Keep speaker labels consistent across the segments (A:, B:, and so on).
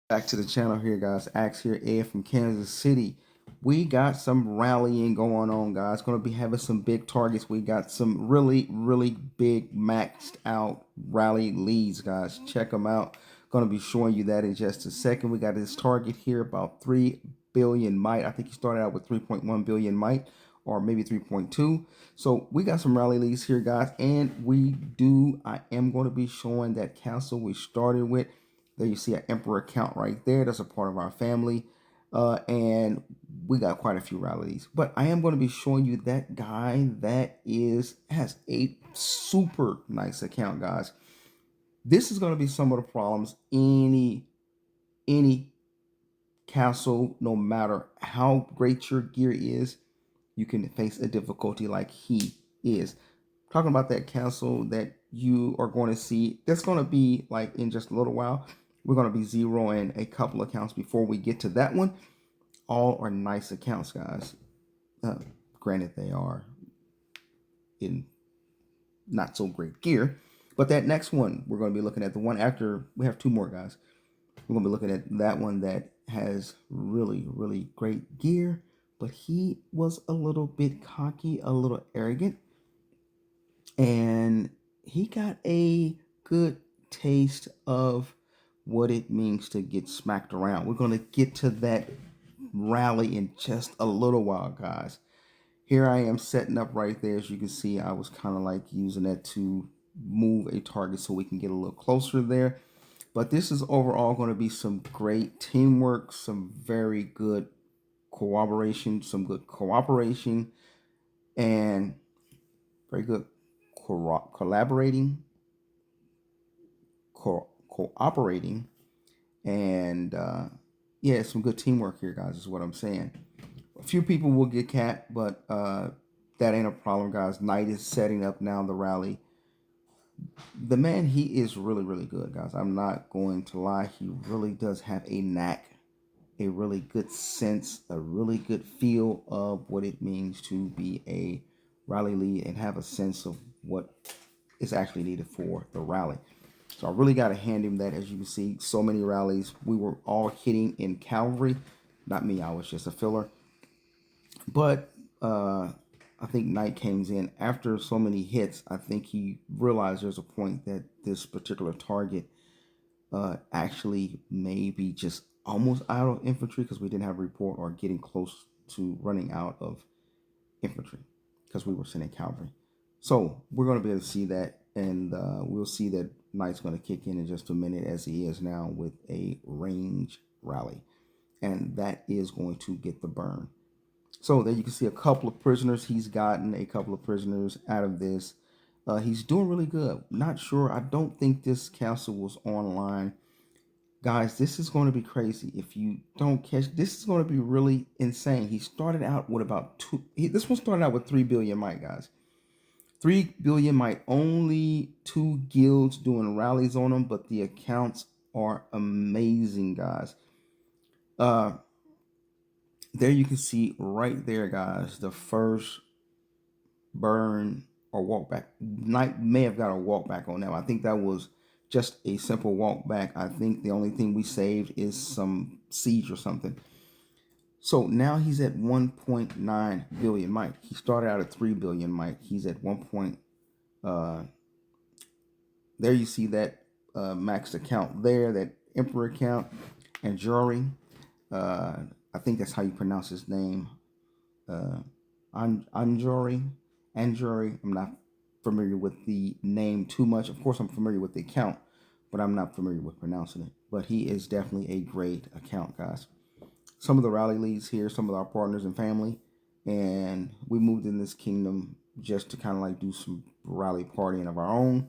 A: Back to the channel here, guys. Axe here, Ed from Kansas City. We got some rallying going on, guys. Going to be having some big targets. We got some really big maxed out rally leads, guys. Check them out. Going to be showing you that in just a second. We got this target here about 3 billion might. I think he started out with 3.1 billion might, or maybe 3.2. So we got some rally leads here, guys. And I am going to be showing that castle we started with. There you see an Emperor account right there. That's a part of our family. And we got quite a few rallies. But I am going to be showing you that guy that has a super nice account, guys. This is going to be some of the problems any castle, no matter how great your gear is, you can face a difficulty like he is. Talking about that castle that you are going to see, that's going to be like in just a little while. We're going to be zeroing a couple accounts before we get to that one. All are nice accounts, guys. Granted, they are in not so great gear. But that next one, we're going to be looking at the one after. We have two more, guys. We're going to be looking at that one that has really great gear. But he was a little bit cocky, a little arrogant. And he got a good taste of what it means to get smacked around. We're going to get to that rally in just a little while, guys. Here I am setting up right there. As you can see, I was kind of like using that to move a target so we can get a little closer there. But this is overall going to be some great teamwork, some very good cooperation, and very good collaborating, cooperating, and yeah, some good teamwork here, guys, is what I'm saying. A few people will get capped, but that ain't a problem, guys. Knight is setting up now the rally. The man, he is really good, guys. I'm not going to lie. He really does have a knack, a really good sense, a really good feel of what it means to be a rally lead and have a sense of what is actually needed for the rally. So I really got to hand him that. As you can see, so many rallies. We were all hitting in cavalry. Not me, I was just a filler. But I think Knight came in after so many hits. I think he realized there's a point that this particular target actually may be just almost out of infantry because we didn't have a report, or getting close to running out of infantry because we were sending cavalry. So we're going to be able to see that, and we'll see that Knight's going to kick in just a minute, as he is now with a range rally, and that is going to get the burn. So there you can see a couple of prisoners. He's gotten a couple of prisoners out of this. He's doing really good. Not sure. I don't think this castle was online. Guys, this is going to be crazy. If you don't catch, this is going to be really insane. He started out with about this one started out with 3 billion might, guys. 3 billion might, only 2 guilds doing rallies on them, but the accounts are amazing, guys. There you can see right there, guys, the first burn or walk back. Knight may have got a walk back on them. I think that was just a simple walk back. I think the only thing we saved is some siege or something. So now he's at 1.9 billion might. He started out at 3 billion might. He's at 1. There you see that maxed account there, that Emperor account, Anjari. I think that's how you pronounce his name. Anjari. I'm not familiar with the name too much. Of course, I'm familiar with the account, but I'm not familiar with pronouncing it. But he is definitely a great account, guys. Some of the rally leads here, some of our partners and family, and we moved in this kingdom just to kind of like do some rally partying of our own,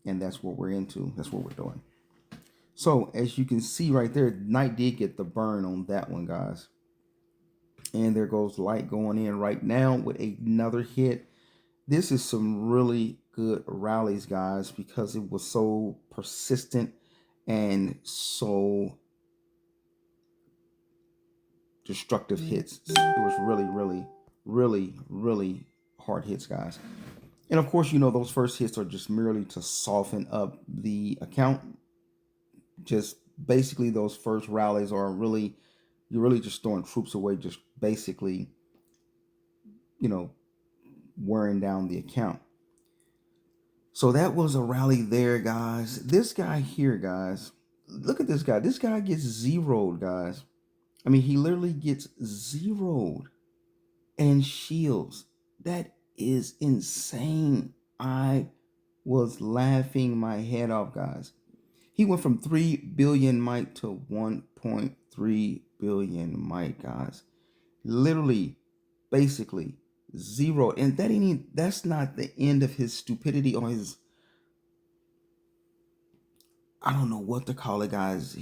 A: and that's what we're into. That's what we're doing. So as you can see right there, Knight did get the burn on that one, guys. And there goes Light going in right now with another hit. This is some really good rallies, guys, because it was so persistent and so destructive hits. It was really hard hits, guys. And of course, you know, those first hits are just merely to soften up the account, just basically those first rallies are really, you're really just throwing troops away, just basically, you know, wearing down the account. So that was a rally there, guys. This guy here, guys, look at this guy. This guy gets zeroed, guys. I mean, he literally gets zeroed and shields. That is insane. I was laughing my head off, guys. He went from 3 billion might to 1.3 billion might, guys. Literally, basically, zero. And that ain't, that's not the end of his stupidity or his, I don't know what to call it, guys.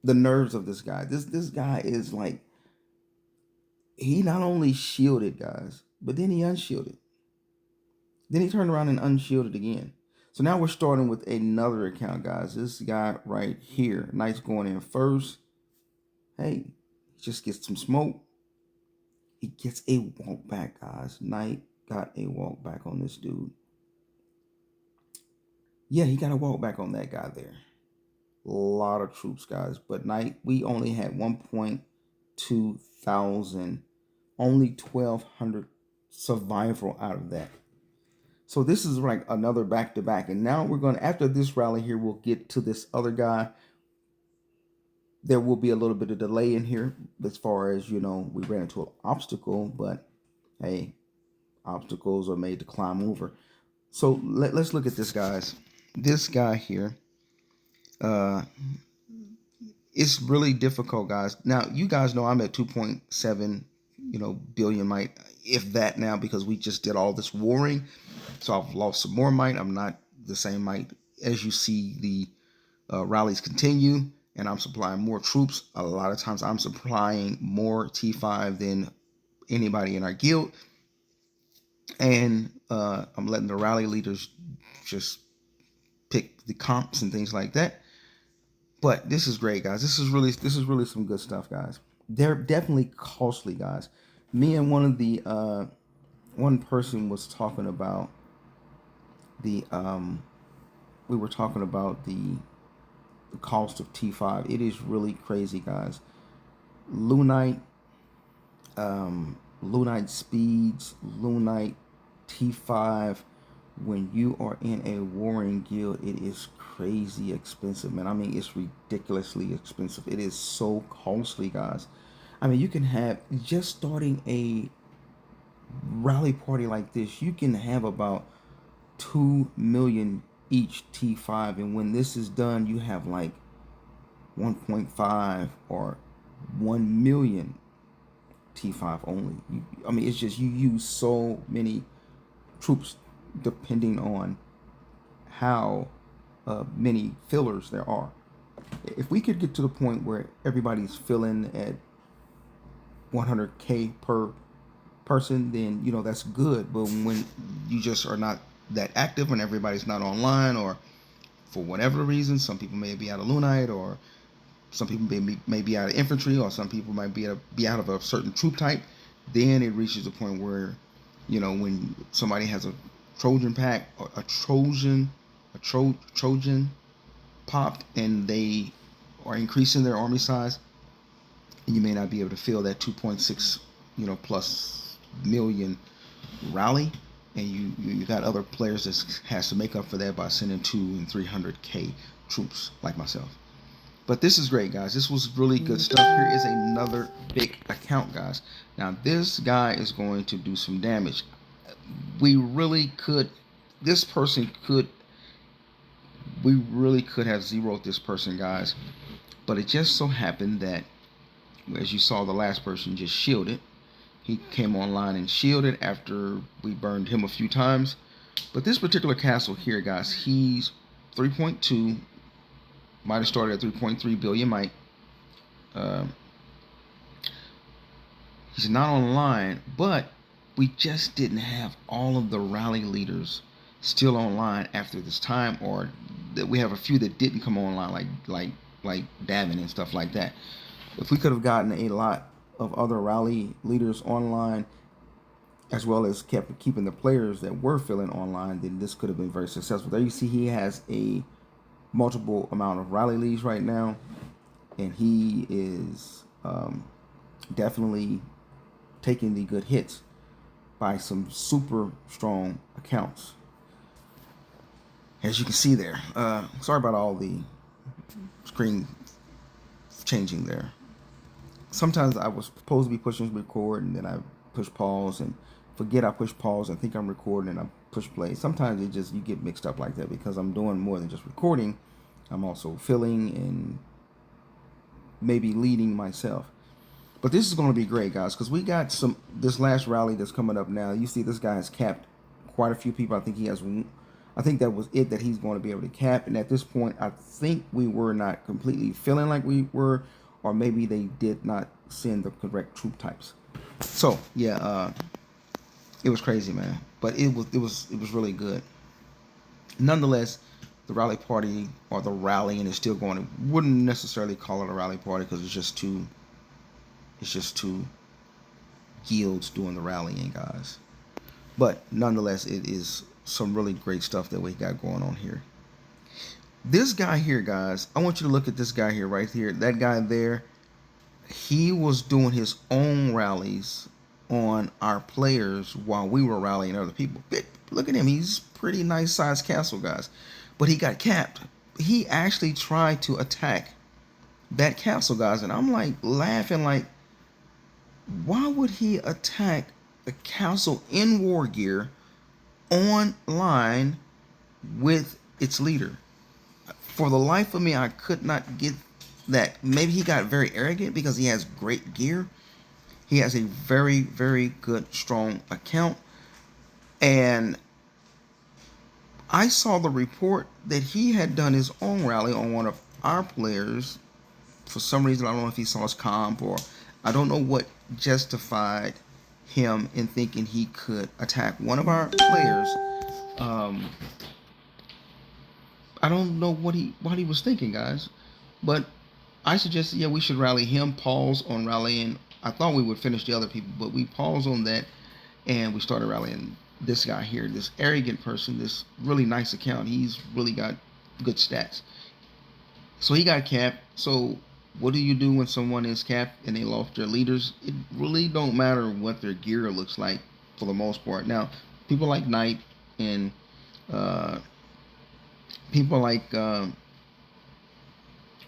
A: The nerves of this guy. This guy is like, he not only shielded, guys, but then he unshielded. Then he turned around and unshielded again. So now we're starting with another account, guys. This guy right here. Knight's going in first. Hey, just gets some smoke. He gets a walk back, guys. Knight got a walk back on this dude. Yeah, he got a walk back on that guy there. A lot of troops, guys. But Knight, we only had 1.2 thousand. Only 1,200 survival out of that. So this is like another back-to-back. And now we're going to, after this rally here, we'll get to this other guy. There will be a little bit of delay in here as far as, you know, we ran into an obstacle. But, hey, obstacles are made to climb over. So let's look at this, guys. This guy here, it's really difficult, guys. Now, you guys know I'm at 2.7, billion might, if that now, because we just did all this warring. So I've lost some more might. I'm not the same might. As you see the rallies continue and I'm supplying more troops, a lot of times I'm supplying more T5 than anybody in our guild. And I'm letting the rally leaders just pick the comps and things like that. But this is great, guys. This is really some good stuff, guys. They're definitely costly, guys. Me and one person was talking about the we were talking about the cost of T5. It is really crazy, guys. Lunite, Lunite speeds, Lunite T5. When you are in a warring guild, it is crazy expensive, man. I mean, it's ridiculously expensive. It is so costly, guys. I mean, you can have, just starting a rally party like this, you can have about 2 million each T5, and when this is done, you have like 1.5 or 1 million T5 only. I mean, it's just, you use so many troops depending on how many fillers there are. If we could get to the point where everybody's filling at 100k per person, then that's good. But when you just are not that active, when everybody's not online, or for whatever reason, some people may be out of Lunite, or some people may be out of infantry, or some people might be out of a certain troop type, then it reaches a point where, when somebody has a Trojan pack, or a Trojan popped, and they are increasing their army size, and you may not be able to fill that 2.6 plus million rally, and you got other players that has to make up for that by sending 2 and 300k troops like myself. But this is great, guys. This was really good stuff. Here is another big account, guys. Now this guy is going to do some damage. We really could have zeroed this person, guys, but it just so happened that, as you saw, the last person just shielded. He came online and shielded after we burned him a few times. But this particular castle here, guys, he's 3.2, might have started at 3.3 billion might. He's not online, but we just didn't have all of the rally leaders still online after this time, or that we have a few that didn't come online, like Davin and stuff like that. If we could have gotten a lot of other rally leaders online, as well as keeping the players that were filling online, then this could have been very successful. There you see he has a multiple amount of rally leads right now, and he is definitely taking the good hits by some super strong accounts, as you can see there. Sorry about all the screen changing there. Sometimes I was supposed to be pushing record, and then I push pause and forget I push pause. I think I'm recording and I push play. Sometimes it just, you get mixed up like that because I'm doing more than just recording. I'm also filling and maybe leading myself. But this is going to be great, guys, because we got this last rally that's coming up now. You see this guy has capped quite a few people. I think he has, I think that was it that he's going to be able to cap. And at this point, I think we were not completely feeling like we were, or maybe they did not send the correct troop types. So yeah, it was crazy, man. But it was really good. Nonetheless, the rally party, or the rallying, is still going. Wouldn't necessarily call it a rally party because it's just two guilds doing the rallying, guys. But nonetheless, it is some really great stuff that we got going on here. This guy here, guys, I want you to look at this guy here, right here. That guy there, he was doing his own rallies on our players while we were rallying other people. Look at him. He's pretty nice sized castle, guys. But he got capped. He actually tried to attack that castle, guys. And I'm like laughing, like, why would he attack the castle in war gear online with its leader? For the life of me, I could not get that. Maybe he got very arrogant because he has great gear. He has a very, very good, strong account. And I saw the report that he had done his own rally on one of our players. For some reason, I don't know if he saw his comp, or I don't know what justified him in thinking he could attack one of our players. I don't know what he was thinking, guys. But I suggested, yeah, we should rally him, pause on rallying. I thought we would finish the other people, but we paused on that, and we started rallying this guy here, this arrogant person, this really nice account. He's really got good stats. So he got capped. So what do you do when someone is capped and they lost their leaders? It really don't matter what their gear looks like for the most part. Now, people like Knight and people like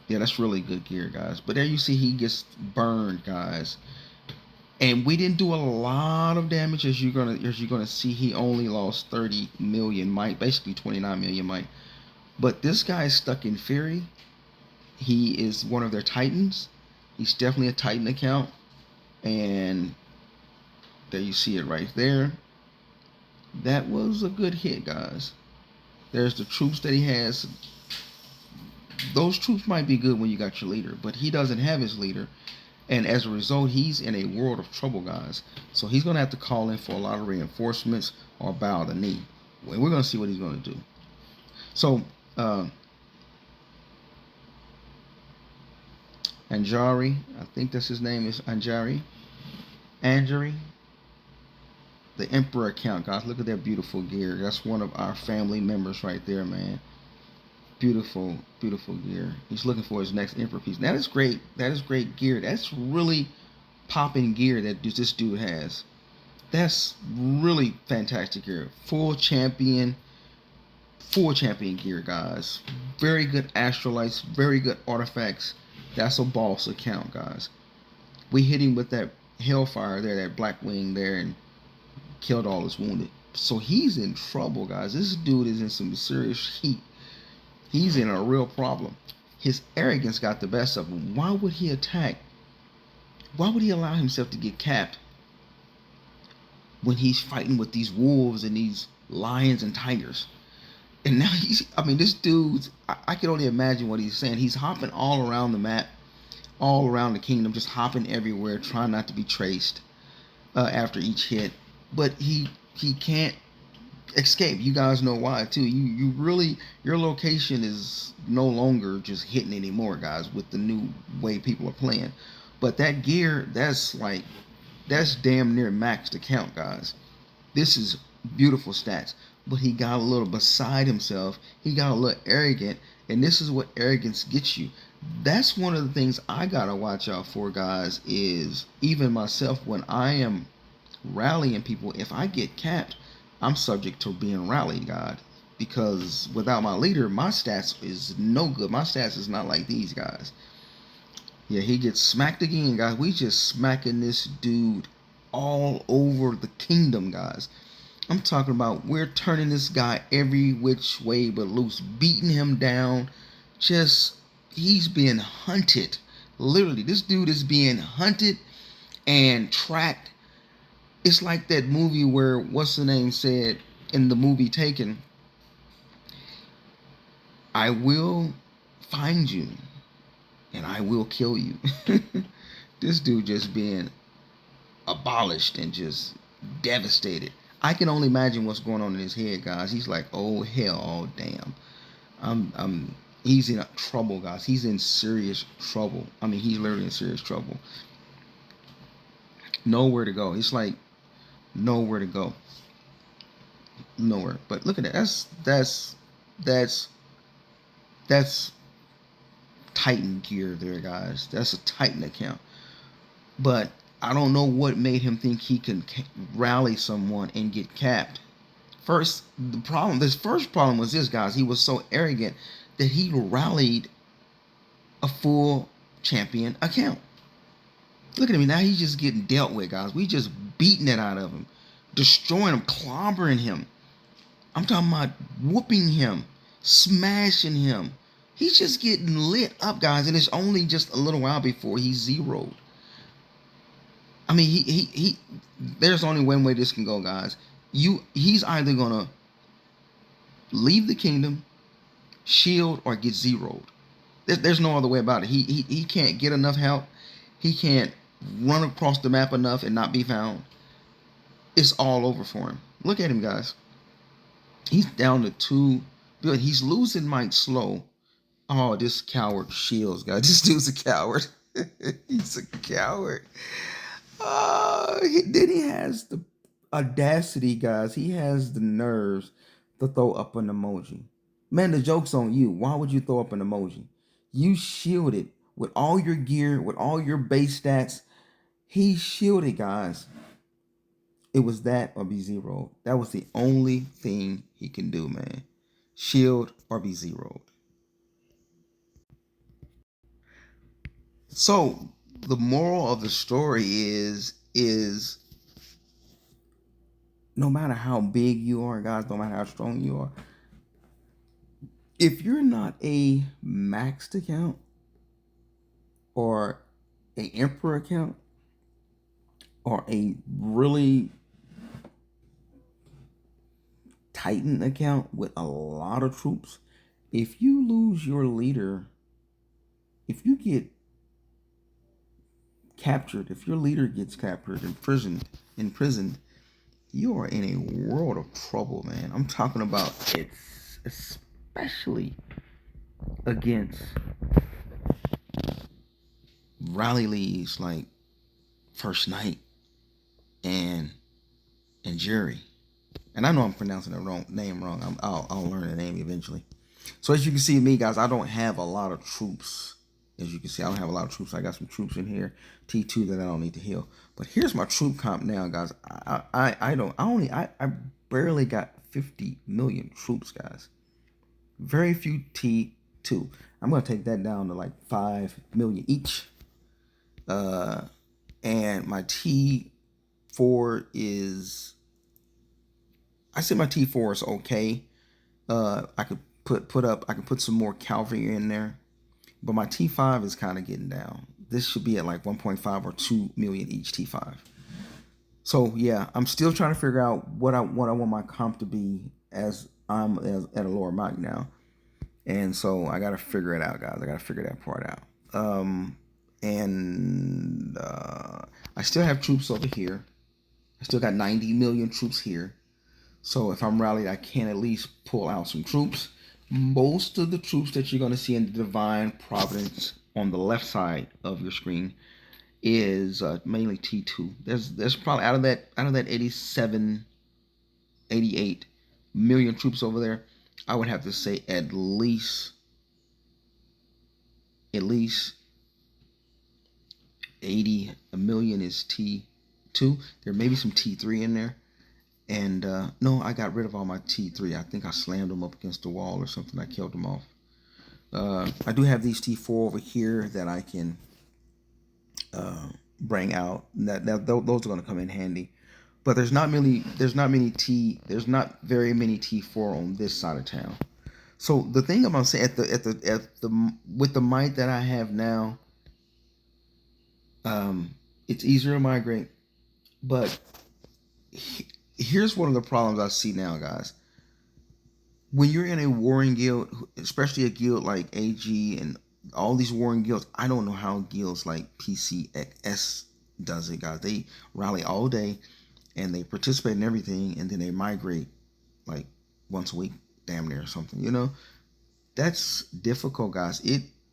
A: yeah, that's really good gear, guys. But there you see he gets burned, guys. And we didn't do a lot of damage, as you're gonna see. He only lost 30 million might, basically 29 million might. But this guy is stuck in Fury. He is one of their Titans. He's definitely a Titan account. And there you see it right there. That was a good hit, guys. There's the troops that he has. Those troops might be good when you got your leader, but he doesn't have his leader. And as a result, he's in a world of trouble, guys. So he's going to have to call in for a lot of reinforcements or bow the knee. We're going to see what he's going to do. So, Anjari, I think that's his name, is Anjari. The Emperor account, guys. Look at that beautiful gear. That's one of our family members right there, man. Beautiful, beautiful gear. He's looking for his next Emperor piece. That is great. That is great gear. That's really popping gear that this dude has. That's really fantastic gear. Full champion gear, guys. Very good astrolites. Very good artifacts. That's a boss account, guys. We hit him with that Hellfire there, that Black Wing there, and killed all his wounded. So he's in trouble, guys. This dude is in some serious heat. He's in a real problem. His arrogance got the best of him. Why would he attack? Why would he allow himself to get capped when he's fighting with these wolves and these lions and tigers? And now this dude's, I can only imagine what he's saying. He's hopping all around the map, all around the kingdom, just hopping everywhere, trying not to be traced after each hit. But he can't escape. You guys know why too. You really, your location is no longer just hitting anymore, guys, with the new way people are playing. But that gear, that's damn near maxed account, guys. This is beautiful stats. But he got a little beside himself. He got a little arrogant, And this is what arrogance gets you. That's one of the things I gotta watch out for, guys, is even myself when I am rallying people, if I get capped, I'm subject to being rallied, God. Because without my leader, my stats is no good. My stats is not like these guys. Yeah, he gets smacked again, guys. We just smacking this dude all over the kingdom, guys. I'm talking about we're turning this guy every which way but loose, beating him down. Just, he's being hunted. Literally, this dude is being hunted and tracked. It's like that movie where, what's the name said in the movie Taken, I will find you and I will kill you. This dude just being abolished and just devastated. I can only imagine what's going on in his head, guys. He's like, oh hell, oh damn. He's in trouble, guys. He's in serious trouble. I mean, he's literally in serious trouble. Nowhere to go. It's like nowhere to go. Nowhere. But look at that. That's Titan gear there, guys. That's a Titan account. But I don't know what made him think he can rally someone and get capped. This first problem was this, guys. He was so arrogant that he rallied a full champion account. Look at him now. He's just getting dealt with, guys. We just beating it out of him, destroying him, clobbering him. I'm talking about whooping him, smashing him. He's just getting lit up, guys, and it's only just a little while before he's zeroed. I mean, he there's only one way this can go, guys. He's either gonna leave the kingdom, shield, or get zeroed. There's no other way about it. He can't get enough help. He can't run across the map enough and not be found. It's all over for him. Look at him, guys. He's down to 2. He's losing Mike slow. Oh, this coward shields, guys. This dude's a coward. He's a coward. Then he has the audacity, guys. He has the nerves to throw up an emoji. Man, the joke's on you. Why would you throw up an emoji? You shielded with all your gear, with all your base stats. He shielded, guys. It was that or be zeroed. That was the only thing he can do, man. Shield or be zeroed. So the moral of the story is no matter how big you are, guys, no matter how strong you are, if you're not a maxed account or a emperor account or a really Titan account with a lot of troops, if you lose your leader, if you get captured, if your leader gets captured, imprisoned, you are in a world of trouble, man. I'm talking about it's especially against rally leagues like 1StKnight and Anjari. And I know I'm pronouncing the name wrong. I'll learn the name eventually. So as you can see, me, guys, I don't have a lot of troops. As you can see, I don't have a lot of troops. I got some troops in here, T2 that I don't need to heal. But here's my troop comp now, guys. I barely got 50 million troops, guys. Very few T2. I'm gonna take that down to like 5 million each. And my T4 is, I say my T4 is okay. I could put some more cavalry in there. But my T5 is kind of getting down. This should be at like 1.5 or 2 million each T5. So yeah, I'm still trying to figure out what I want my comp to be as I'm at a lower mic now. And so I gotta figure it out, guys. I gotta figure that part out. I still have troops over here. I still got 90 million troops here. So if I'm rallied, I can at least pull out some troops. Most of the troops that you're going to see in the Divine Providence on the left side of your screen is mainly T2. There's probably out of that 87, 88 million troops over there, I would have to say at least at least 80 a million is T2. There may be some T3 in there. And no, I got rid of all my T3. I think I slammed them up against the wall or something. I killed them off. I do have these T4 over here that I can bring out. Those are going to come in handy. But there's not very many T4 on this side of town. So the thing I'm saying with the might that I have now, it's easier to migrate. But here's one of the problems I see now, guys. When you're in a warring guild, especially a guild like AG and all these warring guilds, I don't know how guilds like PCS does it, guys. They rally all day and they participate in everything, and then they migrate like once a week, damn near, or something. You know, that's difficult, guys.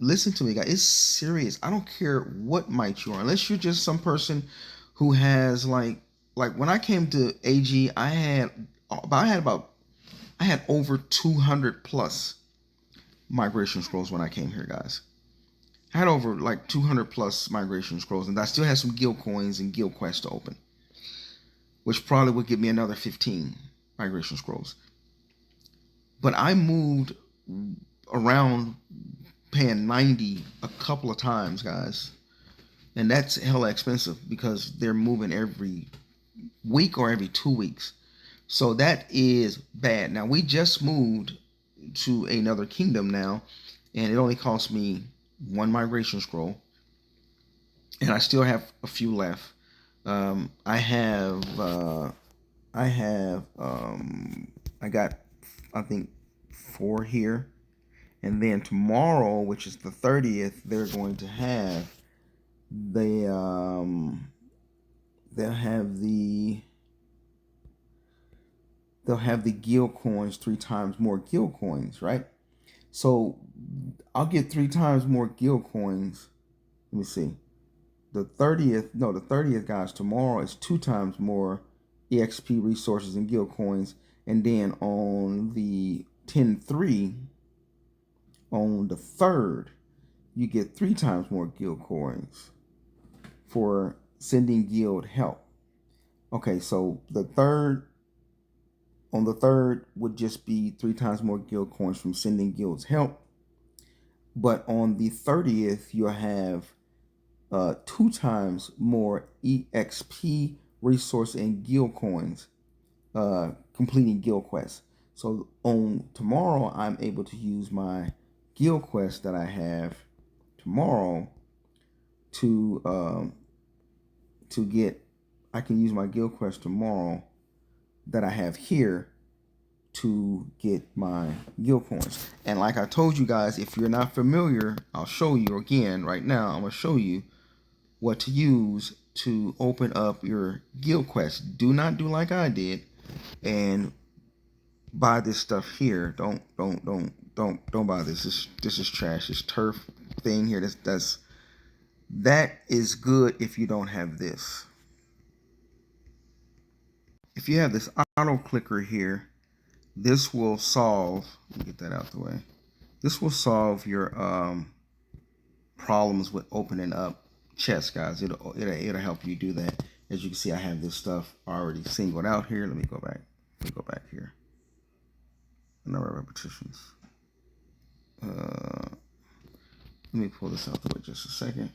A: Listen to me, guys. It's serious. I don't care what might you are, unless you're just some person who has like when I came to AG, I had over 200 plus migration scrolls when I came here, guys. I had over like 200 plus migration scrolls, and I still had some guild coins and guild quests to open, which probably would give me another 15 migration scrolls. But I moved around paying 90 a couple of times, guys. And that's hella expensive because they're moving every week or every 2 weeks. So that is bad. Now, we just moved to another kingdom now, and it only cost me 1 migration scroll, and I still have a few left. I got, I think, 4 here, and then tomorrow, which is the 30th, they're going to have they'll have the guild coins, 3 times more guild coins, right? So I'll get 3 times more guild coins. Let me see. The 30th, guys, tomorrow is 2 times more EXP resources and guild coins. And then on the 10-3, on the 3rd, you get 3 times more guild coins for sending guild help. Okay, so on the 3rd would just be 3 times more guild coins from sending guilds help. But on the 30th, you'll have 2 times more EXP resource and guild coins completing guild quests. So on tomorrow, I'm able to use my guild quest that I have tomorrow to get. I can use my guild quest tomorrow that I have here to get my guild coins. And like I told you guys, if you're not familiar, I'll show you again right now. I'm going to show you what to use to open up your guild quest. Do not do like I did and buy this stuff here. Don't buy this. This is trash. This turf thing here, that is good if you don't have this. If you have this auto clicker here, this will solve, let me get that out the way. This will solve your problems with opening up chests, guys. It'll help you do that. As you can see, I have this stuff already singled out here. Let me go back. Here. Number of repetitions. Let me pull this out the way just a second.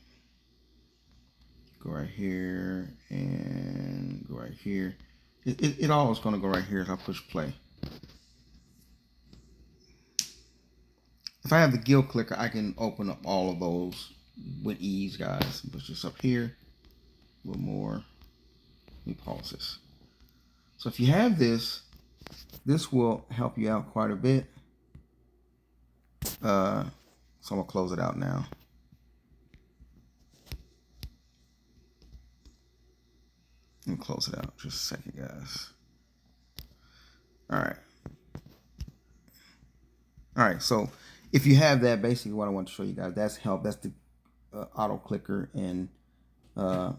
A: Go right here and go right here. It all is going to go right here as I push play. If I have the guild clicker, I can open up all of those with ease, guys. Push this up here. A little more. Let me pause this. So if you have this will help you out quite a bit. So I'm going to close it out now. Let me close it out just a second, guys. All right, so if you have that, basically what I want to show you guys, that's help. That's the auto clicker, and it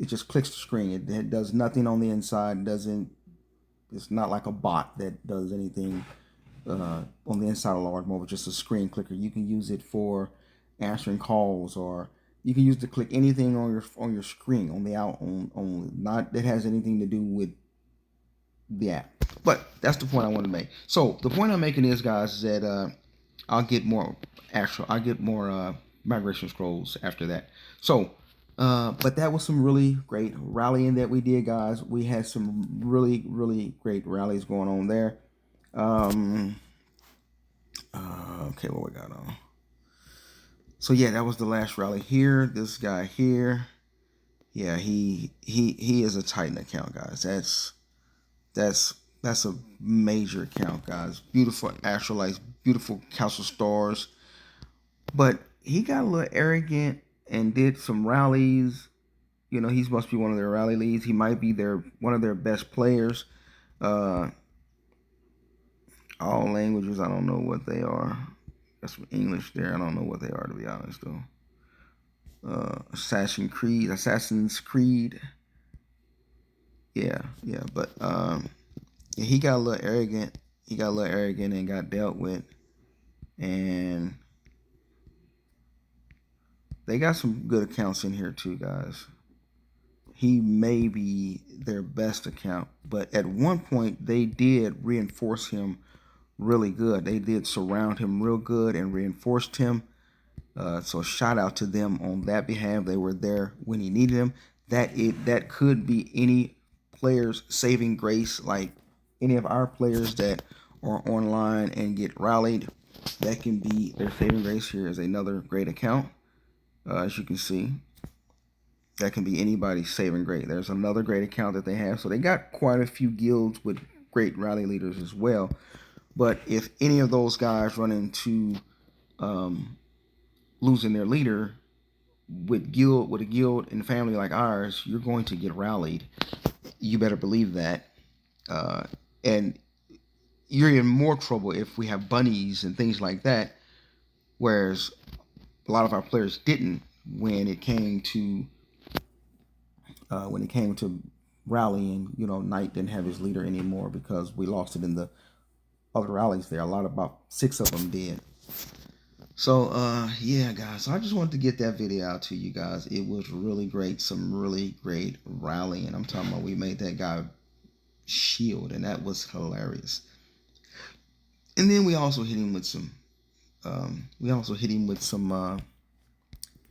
A: just clicks the screen. It does nothing on the inside. It's not like a bot that does anything. on the inside of Large Mobile, just a screen clicker. You can use it for answering calls, or you can use it to click anything on your screen on the out on not that has anything to do with the app. But that's the point I want to make. So the point I'm making is, guys, is that I'll get more migration scrolls after that. So but that was some really great rallying that we did, guys. We had some really great rallies going on there. Okay, what we got on? So yeah, that was the last rally here. This guy here, yeah, he is a Titan account, guys. That's a major account, guys. Beautiful astrolites, beautiful council stars. But he got a little arrogant and did some rallies. You know, he must be one of their rally leads. He might be one of their best players. All languages, I don't know what they are. Got some English there. I don't know what they are, to be honest, though. Assassin's Creed. Yeah, but yeah, he got a little arrogant. He got a little arrogant and got dealt with, and they got some good accounts in here too, guys. He may be their best account, but at one point they did reinforce him really good. They did surround him real good and reinforced him. So shout out to them on that behalf. They were there when he needed them. That could be any player's saving grace, like any of our players that are online and get rallied. That can be their saving grace. Here is another great account. As you can see, that can be anybody's saving grace. There's another great account that they have. So they got quite a few guilds with great rally leaders as well. But if any of those guys run into losing their leader with a guild and family like ours, you're going to get rallied. You better believe that. And you're in more trouble if we have bunnies and things like that, whereas a lot of our players didn't when it came to rallying. You know, Knight didn't have his leader anymore because we lost it in the other rallies there. About 6 of them did. So yeah, guys, so I just wanted to get that video out to you guys. It was really great, some really great rallying. I'm talking about we made that guy shield, and that was hilarious. And then we also hit him with some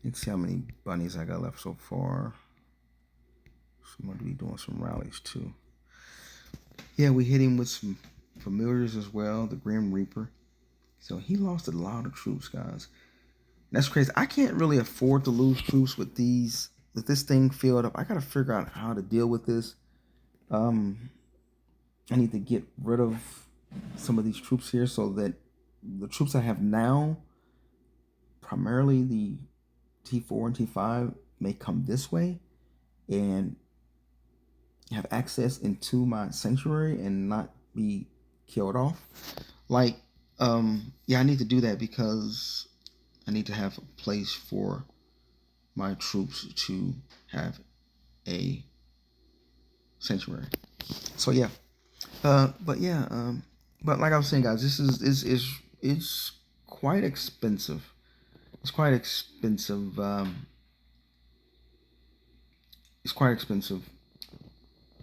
A: let's see how many bunnies I got left so far. So I'm going to be doing some rallies too. Yeah, we hit him with some familiars as well, the Grim Reaper. So he lost a lot of troops, guys. That's crazy. I can't really afford to lose troops with this thing filled up. I got to figure out how to deal with this. I need to get rid of some of these troops here so that the troops I have now, primarily the T4 and T5, may come this way and have access into my sanctuary and not be killed off. Like, yeah, I need to do that because I need to have a place for my troops to have a sanctuary. So yeah, but yeah, but like I was saying, guys, this is quite expensive. It's quite expensive. It's quite expensive.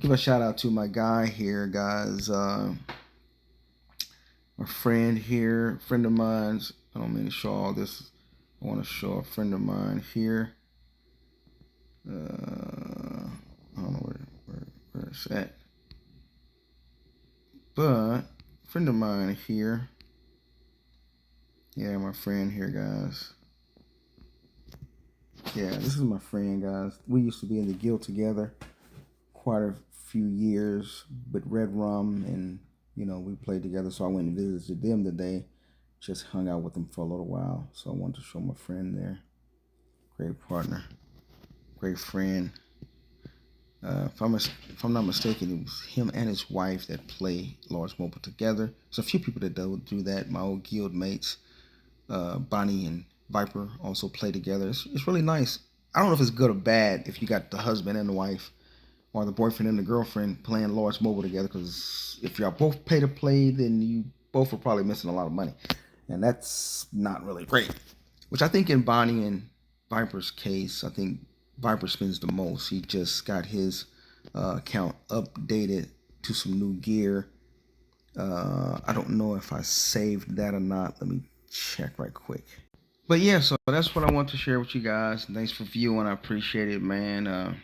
A: Give a shout out to my guy here, guys. My friend here, friend of mine's. I don't mean to show all this. I want to show a friend of mine here. I don't know where it's at. But a friend of mine here. Yeah, my friend here, guys. Yeah, this is my friend, guys. We used to be in the guild together quite a few years with Red Rum, and you know, we played together. So I went and visited them today. Just hung out with them for a little while. So I wanted to show my friend there. Great partner, great friend. If I'm not mistaken, it was him and his wife that play Large Mobile together. There's a few people that do that. My old guild mates, Bonnie and Viper, also play together. It's really nice. I don't know if it's good or bad if you got the husband and the wife, or the boyfriend and the girlfriend playing Large Mobile together. Because if y'all both pay to play, then you both are probably missing a lot of money, and that's not really great. Which I think in Bonnie and Viper's case, I think Viper spends the most. He just got his account updated to some new gear. I don't know if I saved that or not. Let me check right quick. But yeah, so that's what I want to share with you guys. Thanks for viewing. I appreciate it, man.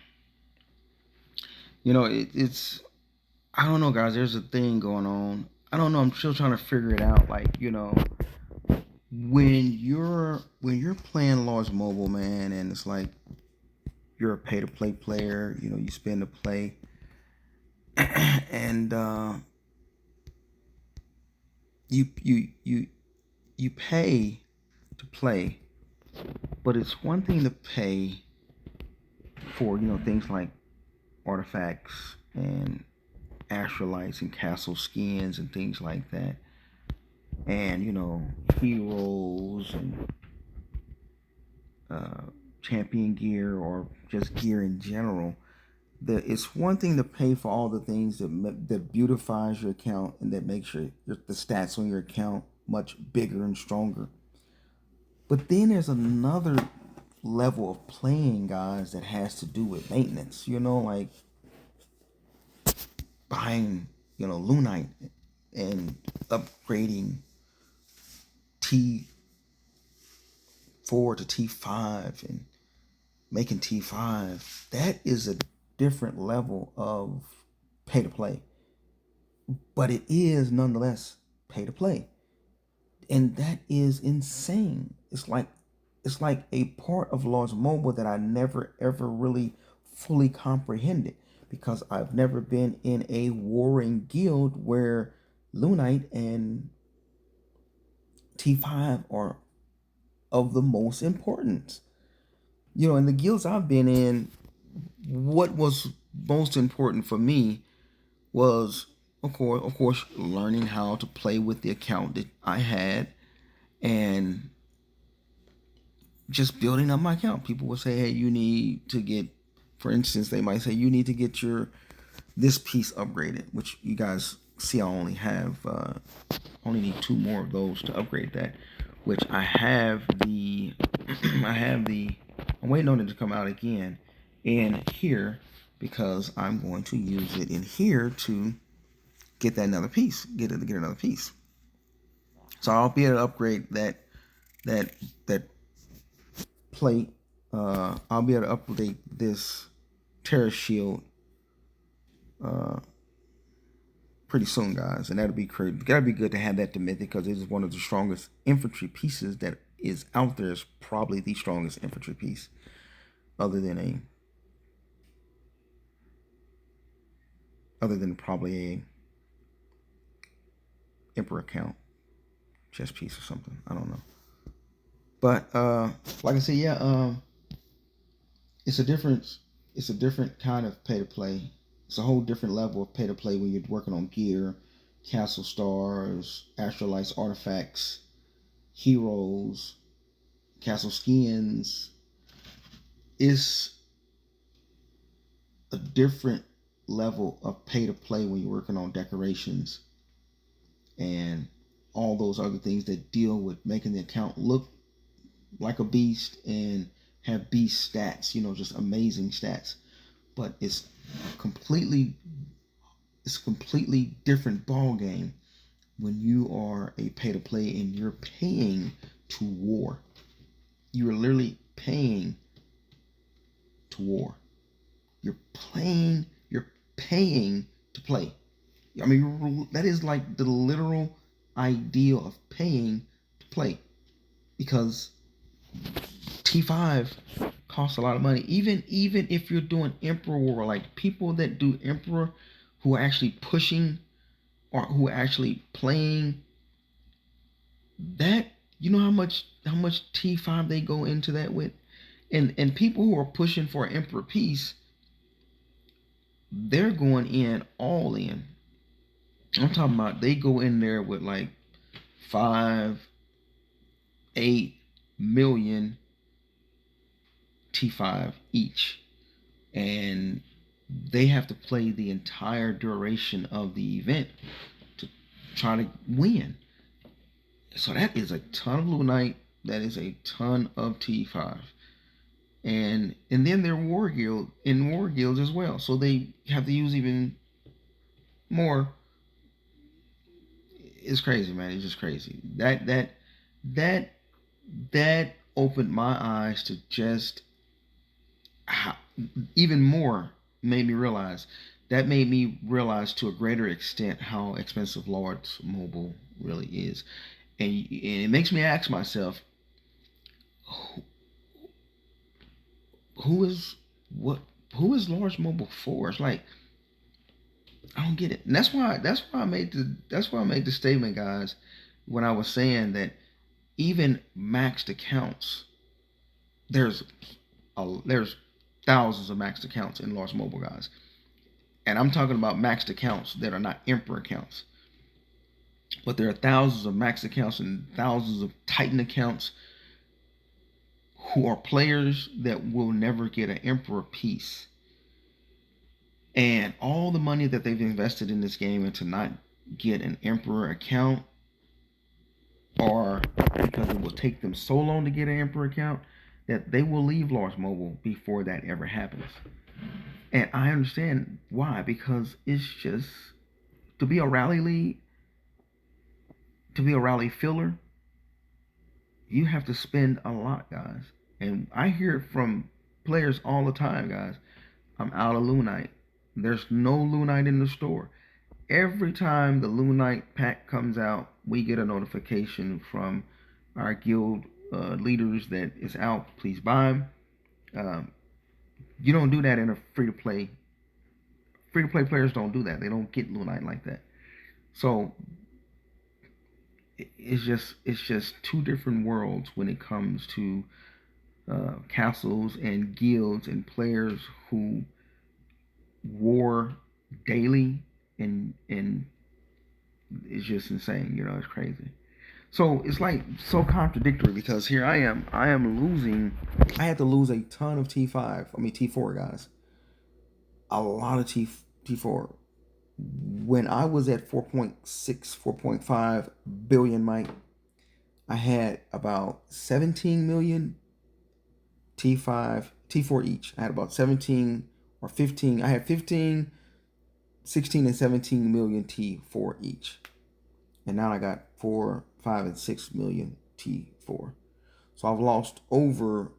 A: It's I don't know, guys. There's a thing going on. I don't know. I'm still trying to figure it out. Like, when you're playing large mobile, man, and it's like you're a pay to play player. You spend to play, and you pay to play, but it's one thing to pay for things like artifacts and astrolites and castle skins and things like that, and heroes and champion gear or just gear in general. It's one thing to pay for all the things that beautifies your account and that makes the stats on your account much bigger and stronger. But then there's another level of playing, guys, that has to do with maintenance. Like buying, Lunite and upgrading T4 to T5 and making T5. That is a different level of pay to play. But it is nonetheless pay to play. And that is insane. It's like a part of large mobile that I never ever really fully comprehended, because I've never been in a warring guild where Lunite and T5 are of the most importance. In the guilds I've been in, what was most important for me was, of course, learning how to play with the account that I had and just building up my account. People would say, hey, you need to get, for instance, they might say you need to get this piece upgraded, which you guys see I only need 2 more of those to upgrade that, which I have I'm waiting on it to come out again in here, because I'm going to use it in here to get another piece. So I'll be able to upgrade that plate. I'll be able to upgrade this Terra Shield pretty soon, guys, and that'll be great. That'll be good to have that to mythic, because it is one of the strongest infantry pieces that is out there. It's probably the strongest infantry piece, other than probably a Emperor account chess piece or something. I don't know. But like I said, yeah, it's a different kind of pay to play. It's a whole different level of pay to play when you're working on gear, castle stars, astrolites, artifacts, heroes, castle skins. It's a different level of pay to play when you're working on decorations and all those other things that deal with making the account look like a beast and have beast stats, just amazing stats. But it's completely different ball game when you are a pay to play and you're paying to war. You are literally paying to war. You're paying to play. I mean, that is like the literal idea of paying to play, because T5 costs a lot of money. Even if you're doing Emperor War, like people that do Emperor who are actually pushing or who are actually playing that, how much T5 they go into that with, and people who are pushing for an Emperor piece, they're going in all in. I'm talking about they go in there with like 5-8 million T5 each, and they have to play the entire duration of the event to try to win. So that is a ton of Lunite. That is a ton of T5. And then they're war guilds as well. So they have to use even more. It's crazy, man. It's just crazy. That that opened my eyes to just how, even more made me realize that made me realize to a greater extent how expensive large mobile really is, and it makes me ask myself, who, who is what? Who is large mobile for? It's like I don't get it, and that's why I made the statement, guys, when I was saying that even maxed accounts, there's there's thousands of maxed accounts in large mobile, guys. And I'm talking about maxed accounts that are not Emperor accounts. But there are thousands of maxed accounts and thousands of Titan accounts who are players that will never get an Emperor piece. And all the money that they've invested in this game and to not get an Emperor account, or because it will take them so long to get an Emperor account, that they will leave large mobile before that ever happens. And I understand why, because it's just to be a rally league, to be a rally filler, you have to spend a lot, guys. And I hear it from players all the time, guys. I'm out of Lunite. There's no Lunite in the store. Every time the Lunite pack comes out, we get a notification from our guild leaders that it's out. Please buy them. Um, you don't do that in a free to play. Free to play players don't do that. They don't get Lunite like that. So it's just two different worlds when it comes to castles and guilds and players who war daily, and it's just insane. It's crazy. So it's like so contradictory because here I am losing. I had to lose a ton of T5. I mean T4 guys. A lot of T4. When I was at 4.6, 4.5 billion might, I had about 17 million T5, T4 each. I had about 17 or 15. I had 15, 16, and 17 million T4 each. And now I got 4, 5, and 6 million T4. So I've lost over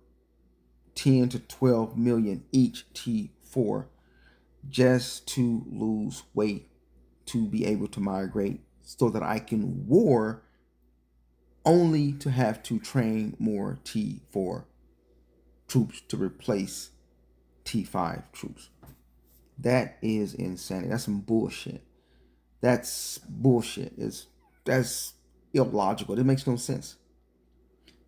A: 10 to 12 million each T4 just to lose weight to be able to migrate so that I can war, only to have to train more T4 troops to replace T5 troops. That is insanity. That's some bullshit. That's bullshit. That's illogical. It makes no sense.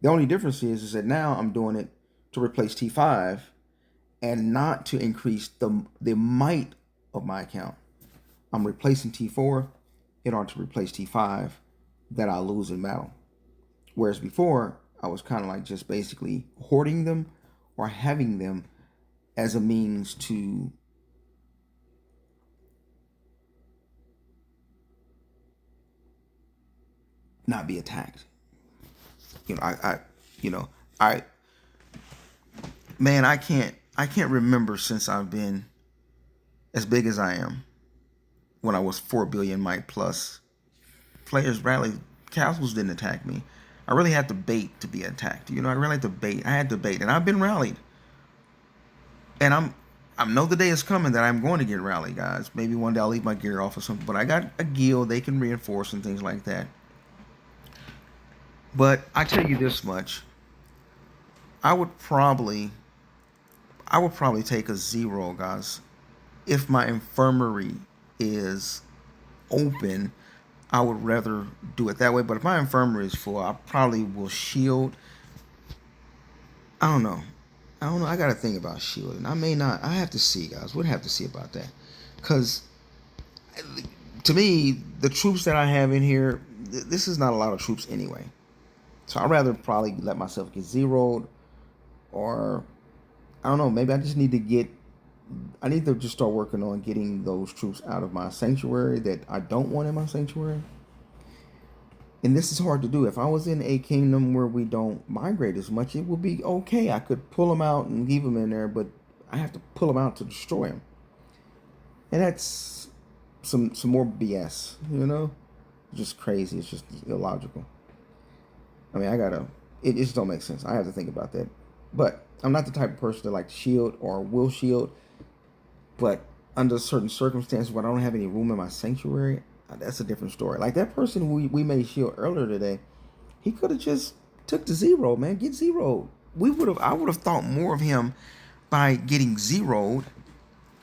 A: The only difference is that now I'm doing it to replace T5 and not to increase the might of my account. I'm replacing T4 in order to replace T5 that I lose in battle. Whereas before, I was kind of like just basically hoarding them or having them as a means to not be attacked. You know, I, man, I can't remember since I've been as big as I am when I was 4 billion might plus. Players rallied, castles didn't attack me. I really had to bait to be attacked. I really had to bait. I had to bait, and I've been rallied. And I know the day is coming that I'm going to get rallied, guys. Maybe one day I'll leave my gear off or something. But I got a guild; they can reinforce and things like that. But I tell you this much: I would probably, I would probably take a 0, guys, if my infirmary is open. I would rather do it that way. But if my infirmary is full, I probably will shield. I don't know. I don't know. I got to think about shielding. I may not. I have to see, guys. We'd have to see about that. Because to me, the troops that I have in here, this is not a lot of troops anyway. So I'd rather probably let myself get zeroed, or I don't know. Maybe I just need to get. I need to just start working on getting those troops out of my sanctuary that I don't want in my sanctuary. And this is hard to do. If I was in a kingdom where we don't migrate as much, it would be okay. I could pull them out and leave them in there, but I have to pull them out to destroy them. And that's some more BS, you know? Just crazy. It's just illogical. I mean, it just don't make sense. I have to think about that. But I'm not the type of person that like to shield or will shield. But under certain circumstances where I don't have any room in my sanctuary, that's a different story. Like that person we made shield earlier today, he could have just took the 0, man. Get 0. I would have thought more of him by getting 0'd,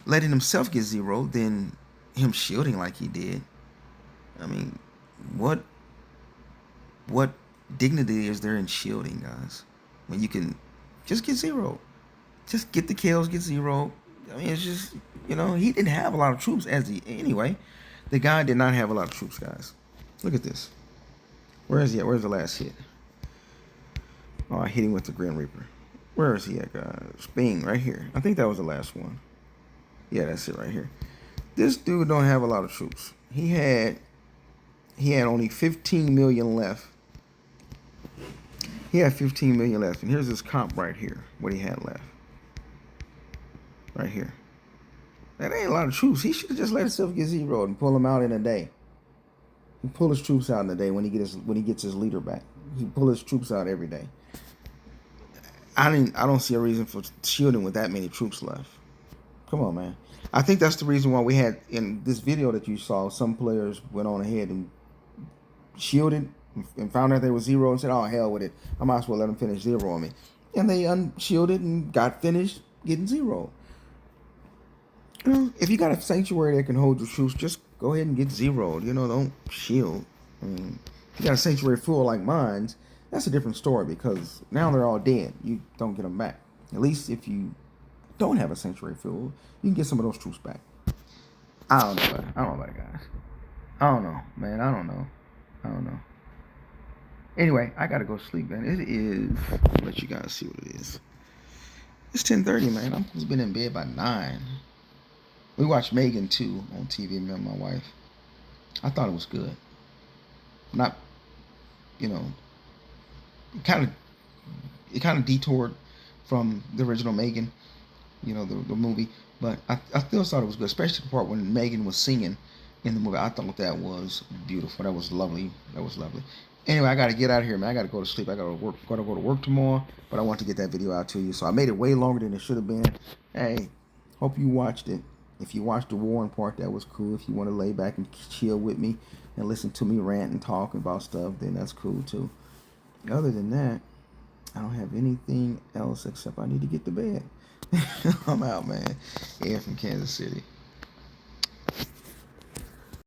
A: letting himself get 0 than him shielding like he did. I mean, what dignity is there in shielding, guys? When you can just get 0. Just get the kills, get 0. I mean, it's just, he didn't have a lot of troops anyway. The guy did not have a lot of troops, guys. Look at this. Where is he at? Where's the last hit? Oh, I hit him with the Grim Reaper. Where is he at, guys? Bing, right here. I think that was the last one. Yeah, that's it right here. This dude don't have a lot of troops. He had only 15 million left. He had 15 million left. And here's his comp right here, what he had left. Right here. That ain't a lot of troops. He should have just let himself get 0'd and pull him out in a day. He pull his troops out in a day when he gets his leader back. He pull his troops out every day. I don't see a reason for shielding with that many troops left. Come on, man. I think that's the reason why we had in this video that you saw, some players went on ahead and shielded and found out they were 0 and said, "Oh, hell with it. I might as well let them finish 0 on me." And they unshielded and got finished getting 0. If you got a sanctuary that can hold your troops, just go ahead and get 0'd. Don't shield. I mean, if you got a sanctuary full like mine, that's a different story because now they're all dead. You don't get them back. At least if you don't have a sanctuary full, you can get some of those troops back. I don't know about it, guys. I don't know, man. I don't know. Anyway, I gotta go sleep, man. It is. I'll let you guys see what it is. It's 10:30, man. I'm supposed to be in bed by 9. We watched Megan 2 on TV, me and my wife. I thought it was good. Not, it kind of detoured from the original Megan, the movie. But I still thought it was good, especially the part when Megan was singing in the movie. I thought that was beautiful. That was lovely. Anyway, I got to get out of here, man. I got to go to sleep. I got to work. Got to go to work tomorrow. But I want to get that video out to you. So I made it way longer than it should have been. Hey, hope you watched it. If you watched the Warren part, that was cool. If you want to lay back and chill with me and listen to me rant and talk about stuff, then that's cool too. Other than that, I don't have anything else except I need to get to bed. I'm out, man. Yeah, from Kansas City.